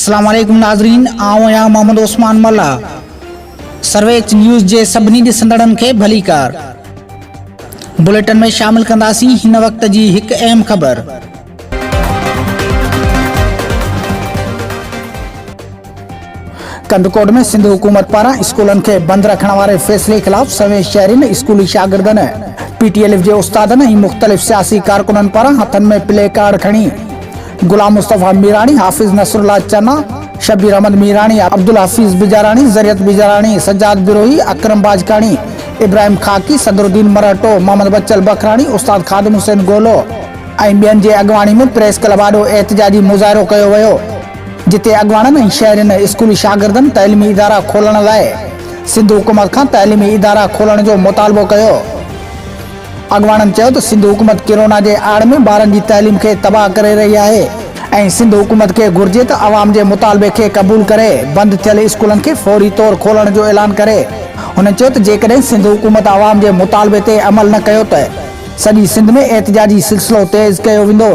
अस्सलाम वालेकुम नाज़रीन, आऊं आहियां मोहम्मद उस्मान मल्ला। सर्वेच न्यूज़ जे सभिनी ॾिसंदड़नि खे भली कार। बुलेटिन में शामिल कंदासीं हिन वक्त जी हिकु अहम ख़बर। कंदकोट में सिंध हुकूमत पारां स्कूलनि खे बंद रखण वारे फ़ैसिले ख़िलाफ़ सवें शहरियुनि, स्कूली शागिर्दनि, PTLF जे उस्तादनि ऐं मुख़्तलिफ़ सियासी कारकुननि पारां हथनि में प्ले कार्ड खणी गुलाम मुस्तफ़ा मीराणी, हाफ़िज़ नसरुल्लाह चन्ना, शबीर अहमद मीराणी, अब्दुल हफीज़ बिजाराणी, ज़रियत बिजाराणी, सज्जाद बिरोही, अकरम बाजकाणी, इब्राहिम खाकी, सदरुद्दीन मराठो, मोहम्मद बच्चल बखराणी, उस्ताद खादिम हुसैन गोलो ऐं ॿियनि जे अॻवाणी में प्रेस क्लब आॾो एहतिजाजी मुज़ाहिरो कयो वियो, जिते अॻवाननि ऐं शहरियुनि स्कूली शागिर्दनि तइलीमी इदारा खोलण लाइ सिंध हुकूमत खां तइलीमी इदारा खोलण जो मुतालबो कयो। अॻवाननि चयो त सिंध हुकूमत कोरोना जे आड़ में ॿारनि जी तइलीम खे तबाह करे रही आहे ऐं सिंध हुकूमत खे घुर्जे त अवाम जे मुतालबे खे क़बूल करे बंदि थियल स्कूलनि खे फौरी तौर खोलण जो ऐलान करे। हुन चयो त जेकॾहिं सिंध हुकूमत अवाम जे मुतालबे ते अमल न कयो त सॼी सिंध में एहतिजाजी सिलसिलो तेज़ कयो वेंदो।